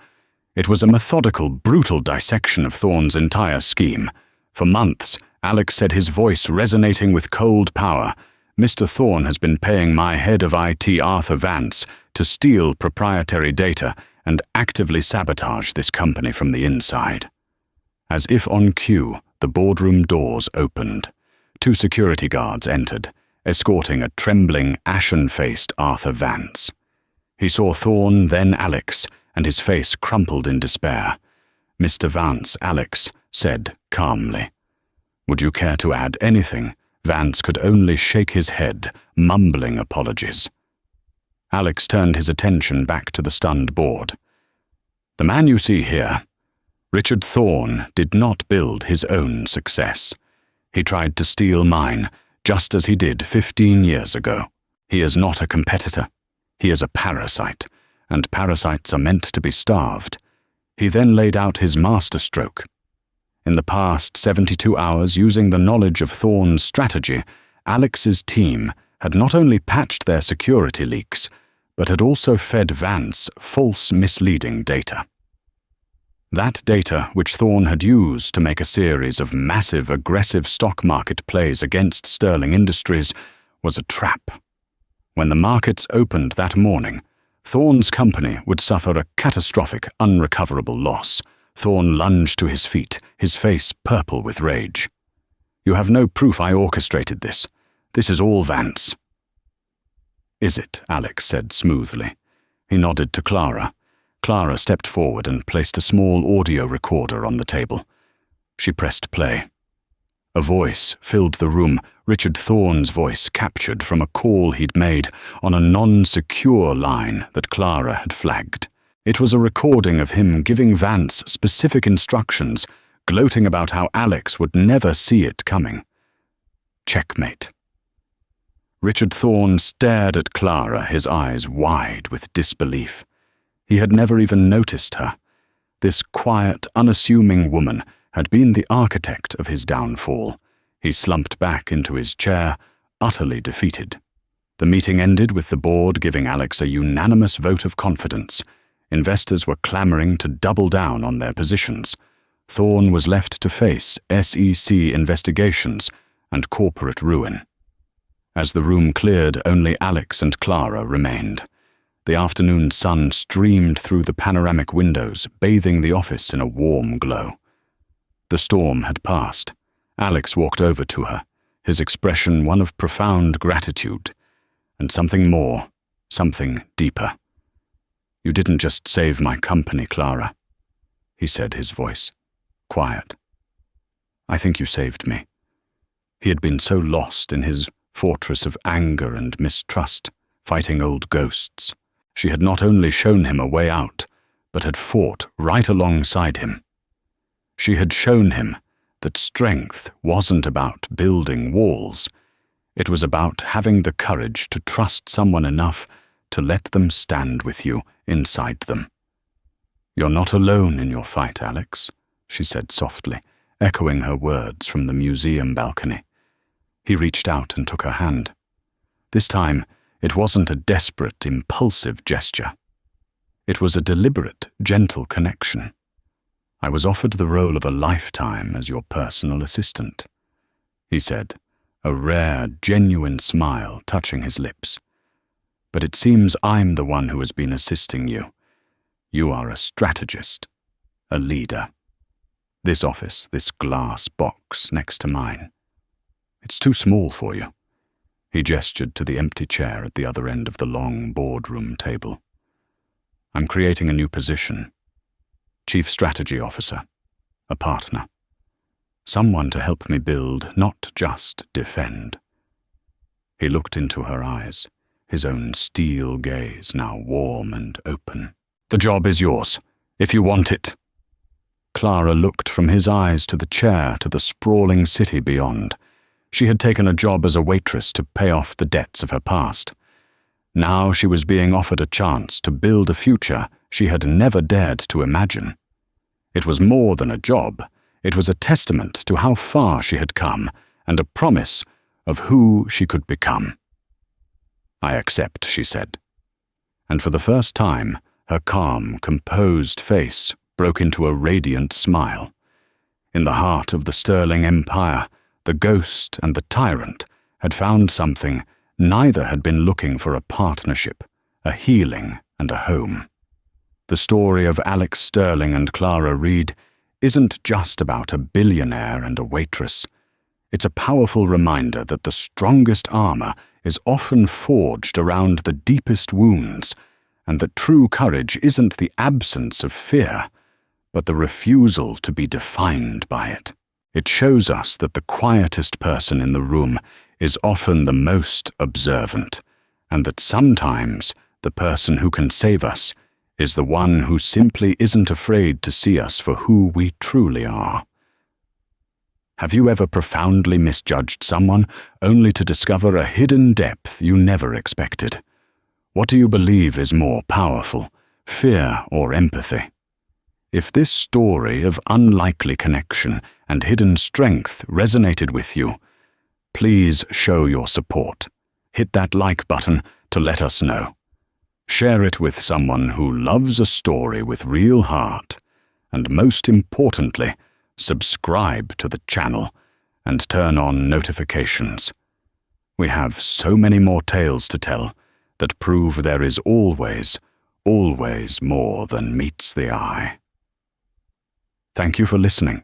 It was a methodical, brutal dissection of Thorne's entire scheme. For months, Alex said, his voice resonating with cold power, "Mr. Thorne has been paying my head of IT, Arthur Vance, to steal proprietary data and actively sabotage this company from the inside." As if on cue, the boardroom doors opened. 2 security guards entered, escorting a trembling, ashen-faced Arthur Vance. He saw Thorne, then Alex, and his face crumpled in despair. "Mr. Vance," Alex said calmly. "Would you care to add anything?" Vance could only shake his head, mumbling apologies. Alex turned his attention back to the stunned board. "The man you see here, Richard Thorne, did not build his own success. He tried to steal mine, just as he did 15 years ago. He is not a competitor. He is a parasite, and parasites are meant to be starved. He then laid out his masterstroke. In the past 72 hours, using the knowledge of Thorne's strategy, Alex's team had not only patched their security leaks, but had also fed Vance false, misleading data. That data, which Thorne had used to make a series of massive, aggressive stock market plays against Sterling Industries, was a trap. When the markets opened that morning, Thorne's company would suffer a catastrophic, unrecoverable loss. Thorne lunged to his feet, his face purple with rage. "You have no proof I orchestrated this. This is all Vance." "Is it?" Alex said smoothly. He nodded to Clara. Clara stepped forward and placed a small audio recorder on the table. She pressed play. A voice filled the room, Richard Thorne's voice captured from a call he'd made on a non-secure line that Clara had flagged. It was a recording of him giving Vance specific instructions, gloating about how Alex would never see it coming. Checkmate. Richard Thorne stared at Clara, his eyes wide with disbelief. He had never even noticed her. This quiet, unassuming woman had been the architect of his downfall. He slumped back into his chair, utterly defeated. The meeting ended with the board giving Alex a unanimous vote of confidence. Investors were clamoring to double down on their positions. Thorne was left to face SEC investigations and corporate ruin. As the room cleared, only Alex and Clara remained. The afternoon sun streamed through the panoramic windows, bathing the office in a warm glow. The storm had passed. Alex walked over to her, his expression one of profound gratitude, and something more, something deeper. "You didn't just save my company, Clara," he said, his voice quiet. "I think you saved me." He had been so lost in his fortress of anger and mistrust, fighting old ghosts. She had not only shown him a way out, but had fought right alongside him. She had shown him that strength wasn't about building walls. It was about having the courage to trust someone enough to let them stand with you inside them. "You're not alone in your fight, Alex," she said softly, echoing her words from the museum balcony. He reached out and took her hand. This time, it wasn't a desperate, impulsive gesture. It was a deliberate, gentle connection. "I was offered the role of a lifetime as your personal assistant," he said, a rare, genuine smile touching his lips. "But it seems I'm the one who has been assisting you. You are a strategist, a leader. This office, this glass box next to mine, it's too small for you." He gestured to the empty chair at the other end of the long boardroom table. "I'm creating a new position. Chief Strategy Officer, a partner. Someone to help me build, not just defend." He looked into her eyes, his own steel gaze now warm and open. "The job is yours, if you want it." Clara looked from his eyes to the chair to the sprawling city beyond. She had taken a job as a waitress to pay off the debts of her past. Now she was being offered a chance to build a future she had never dared to imagine. It was more than a job. It was a testament to how far she had come and a promise of who she could become. "I accept," she said. And for the first time, her calm, composed face broke into a radiant smile. In the heart of the Sterling Empire, the ghost and the tyrant had found something. Neither had been looking for a partnership, a healing, and a home. The story of Alex Sterling and Clara Reed isn't just about a billionaire and a waitress. It's a powerful reminder that the strongest armor is often forged around the deepest wounds, and that true courage isn't the absence of fear, but the refusal to be defined by it. It shows us that the quietest person in the room is often the most observant, and that sometimes the person who can save us is the one who simply isn't afraid to see us for who we truly are. Have you ever profoundly misjudged someone only to discover a hidden depth you never expected? What do you believe is more powerful, fear or empathy? If this story of unlikely connection and hidden strength resonated with you, please show your support. Hit that like button to let us know. Share it with someone who loves a story with real heart. And most importantly, subscribe to the channel and turn on notifications. We have so many more tales to tell that prove there is always, always more than meets the eye. Thank you for listening.